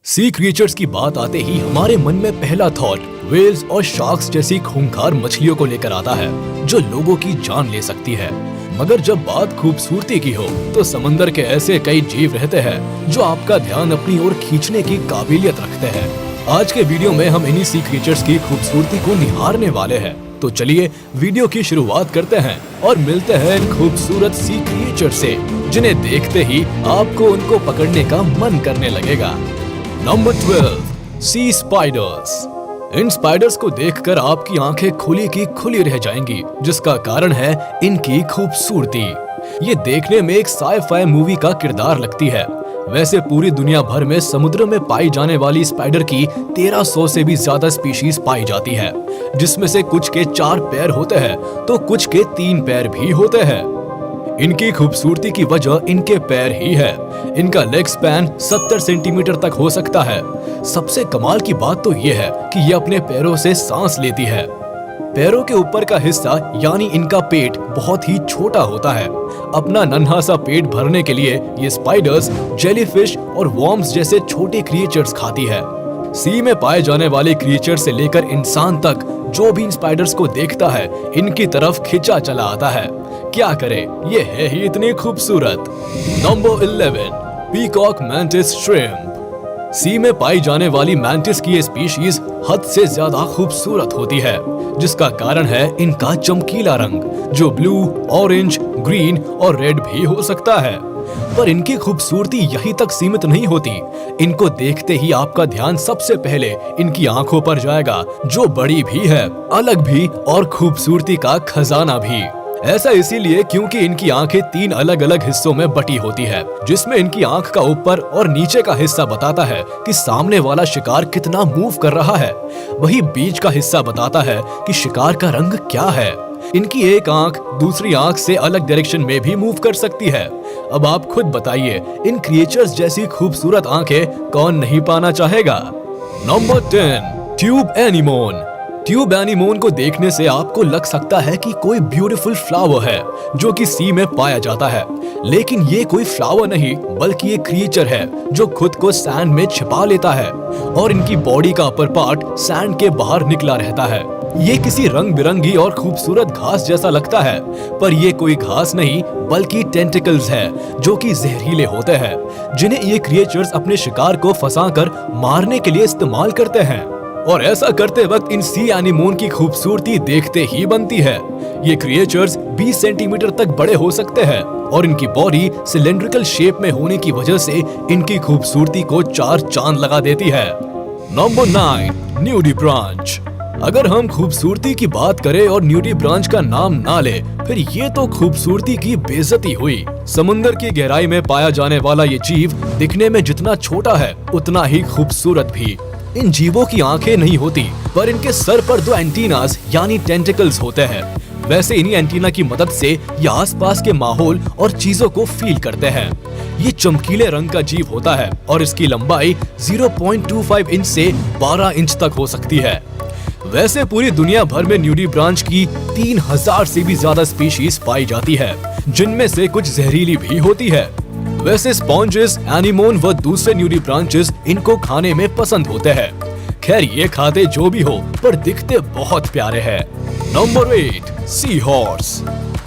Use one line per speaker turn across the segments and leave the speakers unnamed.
Sea creatures की बात आते ही हमारे मन में पहला थॉट वेल्स और शार्क्स जैसी खूंखार मछलियों को लेकर आता है जो लोगों की जान ले सकती है। मगर जब बात खूबसूरती की हो तो समंदर के ऐसे कई जीव रहते हैं जो आपका ध्यान अपनी ओर खींचने की काबिलियत रखते हैं। आज के वीडियो में हम इन्हीं सी क्रिएचर्स की खूबसूरती को निहारने वाले हैं। तो चलिए वीडियो की शुरुआत करते हैं और मिलते हैं इन खूबसूरत सी क्रिएचर से जिन्हें देखते ही आपको उनको पकड़ने का मन करने लगेगा। नंबर 12 सी स्पाइडर्स। इन स्पाइडर्स को देखकर आपकी आंखें खुली की खुली रह जाएंगी, जिसका कारण है इनकी खूबसूरती। ये देखने में एक साइ-फाई मूवी का किरदार लगती है। वैसे पूरी दुनिया भर में समुद्र में पाई जाने वाली स्पाइडर की 1300 से भी ज्यादा स्पीशीज पाई जाती है, जिसमें से कुछ के 4 पैर होते हैं तो कुछ के 3 पैर भी होते हैं। इनकी खूबसूरती की वजह इनके पैर ही है। इनका लेग स्पैन 70 सेंटीमीटर तक हो सकता है। सबसे कमाल की बात तो ये है कि ये अपने पैरों से सांस लेती है। पैरों के ऊपर का हिस्सा यानी इनका पेट बहुत ही छोटा होता है। अपना नन्हा सा पेट भरने के लिए ये स्पाइडर्स जेलीफिश और वॉर्म्स जैसे छोटे क्रिएचर्स खाती है। सी में पाए जाने वाले क्रिएचर से लेकर इंसान तक जो भी इन स्पाइडर्स को देखता है इनकी तरफ खिंचा चला आता है। क्या करे, ये है ही इतनी खूबसूरत। Number 11 peacock mantis shrimp. Sea में पाई जाने वाली मैंटिस की ये स्पीशीज हद से ज्यादा खूबसूरत होती है, जिसका कारण है इनका चमकीला रंग जो ब्लू, ऑरेंज, ग्रीन और रेड भी हो सकता है। पर इनकी खूबसूरती यहीं तक सीमित नहीं होती। इनको देखते ही आपका ध्यान सबसे पहले इनकी आंखों पर जाएगा, जो बड़ी भी है, अलग भी और खूबसूरती का खजाना भी। ऐसा इसीलिए क्योंकि इनकी आंखें 3 अलग अलग हिस्सों में बटी होती है, जिसमें इनकी आंख का ऊपर और नीचे का हिस्सा बताता है कि सामने वाला शिकार कितना मूव कर रहा है। वही बीच का हिस्सा बताता है कि शिकार का रंग क्या है। इनकी एक आंख दूसरी आंख से अलग डायरेक्शन में भी मूव कर सकती है। अब आप खुद बताइए, इन क्रिएचर्स जैसी खूबसूरत आंखें कौन नहीं पाना चाहेगा। Number 10 tube anemone. Tube anemone को देखने से आपको लग सकता है कि कोई ब्यूटीफुल फ्लावर है जो कि सी में पाया जाता है, लेकिन ये कोई फ्लावर नहीं बल्कि एक क्रिएचर है जो खुद को सैंड में छिपा लेता है और इनकी बॉडी का अपर पार्ट सैंड के बाहर निकला रहता है। ये किसी रंग बिरंगी और खूबसूरत घास जैसा लगता है, पर ये कोई घास नहीं बल्कि टेंटिकल्स है जो कि जहरीले होते हैं, जिन्हें ये क्रिएचर्स अपने शिकार को फंसाकर मारने के लिए इस्तेमाल करते हैं। और ऐसा करते वक्त इन सी एनीमोन की खूबसूरती देखते ही बनती है। ये क्रिएचर्स 20 सेंटीमीटर तक बड़े हो सकते हैं और इनकी बॉडी सिलेंड्रिकल शेप में होने की वजह से इनकी खूबसूरती को 4 चांद लगा देती है। नंबर 9 न्यूडिब्रांच। अगर हम खूबसूरती की बात करें और न्यूडिब्रांच का नाम ना ले, फिर ये तो खूबसूरती की बेइज्जती हुई। समुद्र की गहराई में पाया जाने वाला ये जीव दिखने में जितना छोटा है उतना ही खूबसूरत भी। इन जीवों की आंखें नहीं होती, पर इनके सर पर 2 एंटीनास यानी टेंटिकल्स होते हैं। वैसे इन्हीं एंटीना की मदद से ये आसपास के माहौल और चीजों को फील करते हैं। ये चमकीले रंग का जीव होता है और इसकी लंबाई 0.25 इंच से 12 इंच तक हो सकती है। वैसे पूरी दुनिया भर में न्यूडिब्रांच की 3000 से भी ज्यादा स्पीशीज पाई जाती है, जिनमें से कुछ जहरीली भी होती है। वैसे स्पॉन्जेस, एनीमोन व दूसरे न्यूडिब्रांचेस इनको खाने में पसंद होते हैं। खैर ये खाते जो भी हो, पर दिखते बहुत प्यारे हैं। Number 8 sea horse.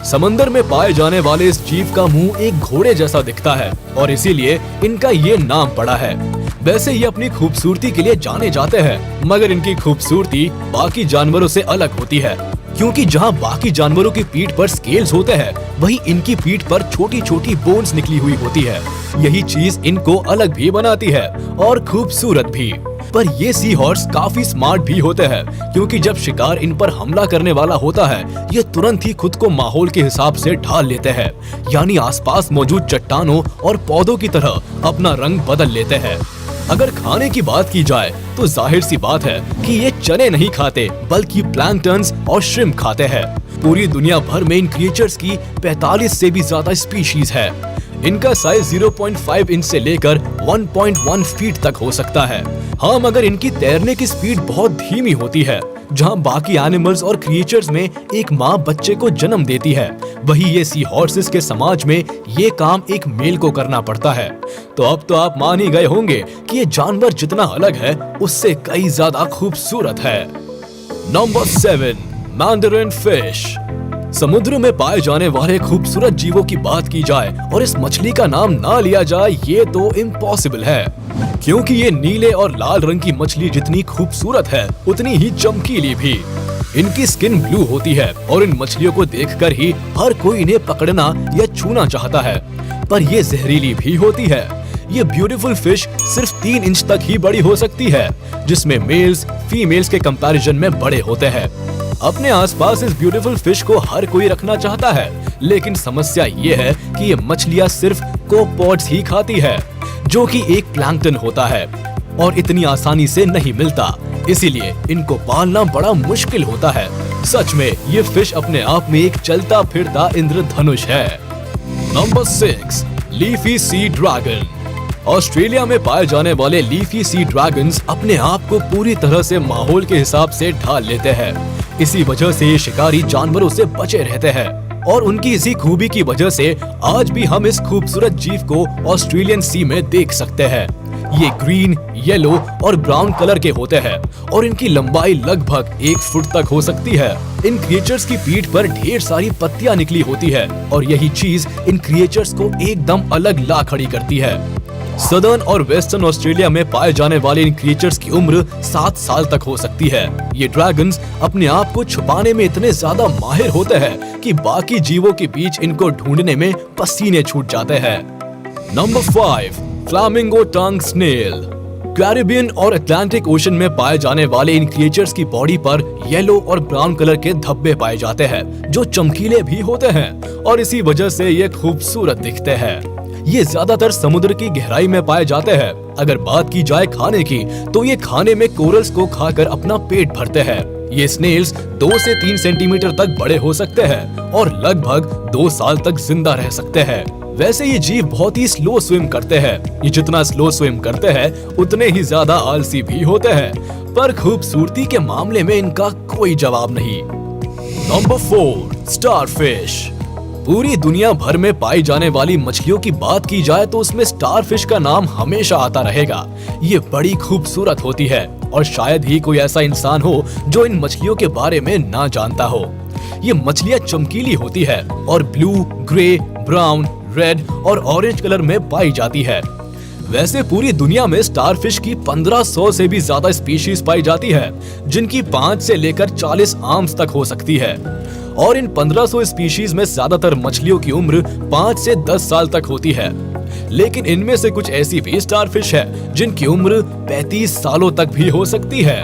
समंदर में पाए जाने वाले इस जीव का मुंह एक घोड़े जैसा दिखता है और इसीलिए इनका ये नाम पड़ा है। वैसे ये अपनी खूबसूरती के लिए जाने जाते हैं, मगर इनकी खूबसूरती बाकी जानवरों से अलग होती है, क्योंकि जहां बाकी जानवरों की पीठ पर स्केल्स होते हैं, वहीं इनकी पीठ पर छोटी छोटी बोन्स निकली हुई होती है। यही चीज इनको अलग भी बनाती है और खूबसूरत भी। पर ये सी हॉर्स काफी स्मार्ट भी होते हैं, क्योंकि जब शिकार इन पर हमला करने वाला होता है, ये तुरंत ही खुद को माहौल के हिसाब से ढाल लेते हैं, यानी आसपास मौजूद चट्टानों और पौधों की तरह अपना रंग बदल लेते हैं। अगर खाने की बात की जाए तो जाहिर सी बात है कि ये चने नहीं खाते बल्कि प्लैंक्टन्स और श्रिम्प खाते हैं। पूरी दुनिया भर में इन क्रिएचर्स की 45 से भी ज्यादा स्पीशीज है। इनका साइज 0.5 इंच से लेकर 1.1 फीट तक हो सकता है। हाँ, मगर इनकी तैरने की स्पीड बहुत धीमी होती है। जहाँ बाकी एनिमल्स और क्रिएचर्स में एक माँ बच्चे को जन्म देती है, वही ये सी हॉर्सेस के समाज में ये काम एक मेल को करना पड़ता है। तो अब तो आप मान ही गए होंगे कि ये जानवर जितना अलग है उससे कई ज्यादा खूबसूरत है। Number 7, Mandarin fish. समुद्र में पाए जाने वाले खूबसूरत जीवों की बात की जाए और इस मछली का नाम ना लिया जाए ये तो इम्पॉसिबल है, क्योंकि ये नीले और लाल रंग की मछली जितनी खूबसूरत है उतनी ही चमकीली भी। इनकी स्किन ब्लू होती है और इन मछलियों को देखकर ही हर कोई इन्हें पकड़ना या छूना चाहता है, पर ये जहरीली भी होती है। ये ब्यूटीफुल फिश सिर्फ 3 इंच तक ही बड़ी हो सकती है, जिसमें मेल्स फीमेल्स के कंपैरिजन में बड़े होते हैं। अपने आसपास इस ब्यूटीफुल फिश को हर कोई रखना चाहता है, लेकिन समस्या ये है कि ये मछलियाँ सिर्फ कोपॉड्स ही खाती है, जो कि एक प्लैंक्टन होता है और इतनी आसानी से नहीं मिलता, इसीलिए इनको पालना बड़ा मुश्किल होता है। सच में ये फिश अपने आप में एक चलता फिरता इंद्रधनुष है। Number 6, leafy sea dragon. Australia में पाए जाने वाले लीफी सी ड्रैगन्स अपने आप को पूरी तरह से माहौल के हिसाब से ढाल लेते हैं। इसी वजह से ये शिकारी जानवरों से बचे रहते हैं और उनकी इसी खूबी की वजह से आज भी हम इस खूबसूरत जीव को ऑस्ट्रेलियन सी में देख सकते हैं। ये ग्रीन, येलो और ब्राउन कलर के होते हैं और इनकी लंबाई लगभग 1 फुट तक हो सकती है। इन क्रिएचर्स की पीठ पर ढेर सारी पत्तियां निकली होती है और यही चीज इन क्रिएचर्स को एकदम अलग ला खड़ी करती है। सदर्न और वेस्टर्न ऑस्ट्रेलिया में पाए जाने वाले इन क्रिएचर्स की उम्र 7 साल तक हो सकती है। ये ड्रैगन्स अपने आप को छुपाने में इतने ज्यादा माहिर होते हैं कि बाकी जीवों के बीच इनको ढूंढने में पसीने छूट जाते हैं। नंबर 5, फ्लामिंगो टंग स्नेल। कैरिबियन और अटलांटिक ओशन में पाए जाने वाले इन क्रिएचर्स की बॉडी पर येलो और ब्राउन कलर के धब्बे पाए जाते हैं, जो चमकीले भी होते हैं और इसी वजह से ये खूबसूरत दिखते हैं। ये ज्यादातर समुद्र की गहराई में पाए जाते हैं। अगर बात की जाए खाने की, तो ये खाने में कोरल्स को खाकर अपना पेट भरते हैं। ये स्नेल्स 2 से 3 सेंटीमीटर तक बड़े हो सकते हैं और लगभग 2 साल तक जिंदा रह सकते हैं। वैसे ये जीव बहुत ही स्लो स्विम करते हैं। ये जितना स्लो स्विम करते हैं उतने ही ज्यादा आलसी भी होते हैं, पर खूबसूरती के मामले में इनका कोई जवाब नहीं। Number 4, starfish. पूरी दुनिया भर में पाई जाने वाली मछलियों की बात की जाए तो उसमें स्टारफिश का नाम हमेशा आता रहेगा। ये बड़ी खूबसूरत होती है और शायद ही कोई ऐसा इंसान हो जो इन मछलियों के बारे में ना जानता हो। ये मछलियाँ चमकीली होती है और ब्लू, ग्रे, ब्राउन, रेड और ऑरेंज कलर में पाई जाती है। वैसे पूरी दुनिया में स्टारफिश की 1500 से भी ज्यादा स्पीशीज पाई जाती है, जिनकी 5 से लेकर 40 आर्म्स तक हो सकती है और इन 1500 स्पीशीज में ज्यादातर मछलियों की उम्र 5 से 10 साल तक होती है। लेकिन इनमें से कुछ ऐसी भी स्टारफिश है जिनकी उम्र 35 सालों तक भी हो सकती है।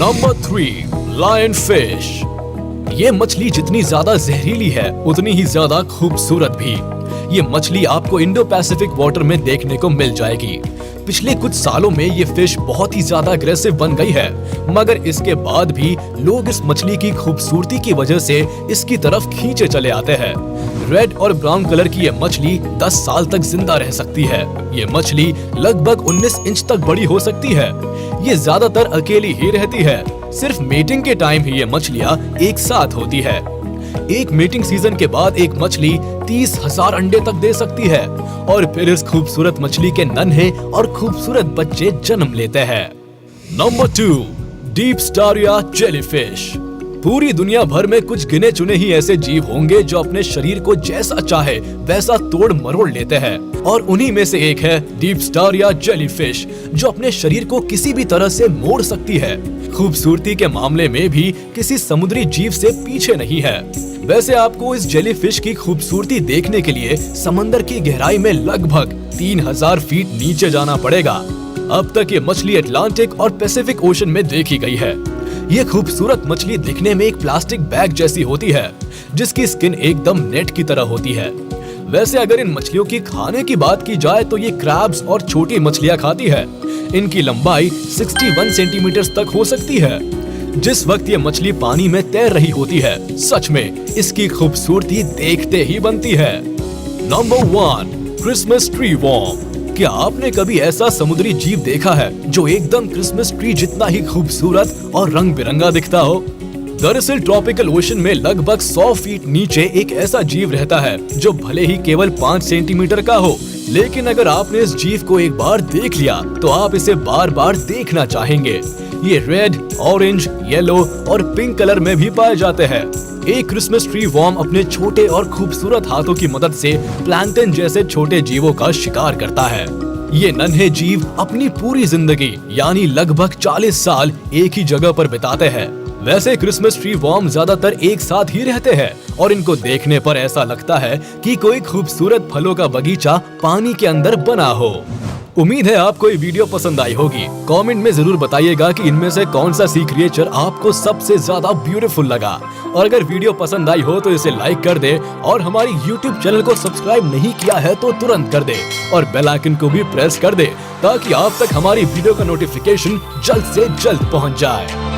Number 3, lion fish. ये मछली जितनी ज्यादा जहरीली है उतनी ही ज्यादा खूबसूरत भी। ये मछली आपको इंडो पैसिफिक वाटर में देखने को मिल जाएगी। पिछले कुछ सालों में ये फिश बहुत ही ज्यादा अग्रेसिव बन गई है, मगर इसके बाद भी लोग इस मछली की खूबसूरती की वजह से इसकी तरफ खींचे चले आते हैं। रेड और ब्राउन कलर की ये मछली 10 साल तक जिंदा रह सकती है। ये मछली लगभग 19 इंच तक बड़ी हो सकती है। ये ज्यादातर अकेली ही रहती है। सिर्फ मेटिंग के टाइम ही ये मछलियाँ एक साथ होती है। एक मीटिंग सीजन के बाद एक मछली 30,000 अंडे तक दे सकती है और फिर इस खूबसूरत मछली के नन्हे और खूबसूरत बच्चे जन्म लेते हैं। Number 2, Deepstaria jellyfish. पूरी दुनिया भर में कुछ गिने चुने ही ऐसे जीव होंगे जो अपने शरीर को जैसा चाहे वैसा तोड़ मरोड़ लेते हैं और उन्हीं में से एक है डीप स्टारिया जेलीफिश, जो अपने शरीर को किसी भी तरह से मोड़ सकती है। खूबसूरती के मामले में भी किसी समुद्री जीव से पीछे नहीं है। वैसे आपको इस जेलीफिश की खूबसूरती देखने के लिए समंदर की गहराई में लगभग 3000 फीट नीचे जाना पड़ेगा। अब तक ये मछली अटलांटिक और पैसिफिक ओशन में देखी गई है। ये खूबसूरत मछली दिखने में एक प्लास्टिक बैग जैसी होती है, जिसकी स्किन एकदम नेट की तरह होती है। वैसे अगर इन मछलियों की खाने की बात की जाए तो ये क्रैब्स और छोटी मछलियाँ खाती है। इनकी लंबाई 61 सेंटीमीटर तक हो सकती है। जिस वक्त ये मछली पानी में तैर रही होती है, सच में इसकी खूबसूरती देखते ही बनती है। Number 1, Christmas tree worm. क्या आपने कभी ऐसा समुद्री जीव देखा है जो एकदम क्रिसमस ट्री जितना ही खूबसूरत और रंग बिरंगा दिखता हो? दरअसल ट्रॉपिकल ओशन में लगभग 100 फीट नीचे एक ऐसा जीव रहता है जो भले ही केवल 5 सेंटीमीटर का हो, लेकिन अगर आपने इस जीव को एक बार देख लिया तो आप इसे बार बार देखना चाहेंगे। ये रेड, ऑरेंज, येलो और पिंक कलर में भी पाए जाते हैं। एक क्रिसमस ट्री वॉर्म अपने छोटे और खूबसूरत हाथों की मदद से प्लैंकटन जैसे छोटे जीवों का शिकार करता है। ये नन्हे जीव अपनी पूरी जिंदगी यानी लगभग 40 साल एक ही जगह पर बिताते हैं। वैसे क्रिसमस ट्री वॉर्म ज्यादातर एक साथ ही रहते हैं और इनको देखने पर ऐसा लगता है कि कोई खूबसूरत फलों का बगीचा पानी के अंदर बना हो। उम्मीद है आपको ये वीडियो पसंद आई होगी। कमेंट में जरूर बताइएगा कि इनमें से कौन सा सी क्रिएचर आपको सबसे ज्यादा ब्यूटीफुल लगा। और अगर वीडियो पसंद आई हो तो इसे लाइक कर दे और हमारी YouTube चैनल को सब्सक्राइब नहीं किया है तो तुरंत कर दे और बेल आइकन को भी प्रेस कर दे ताकि आप तक हमारी वीडियो का नोटिफिकेशन जल्द से जल्द पहुंच जाए।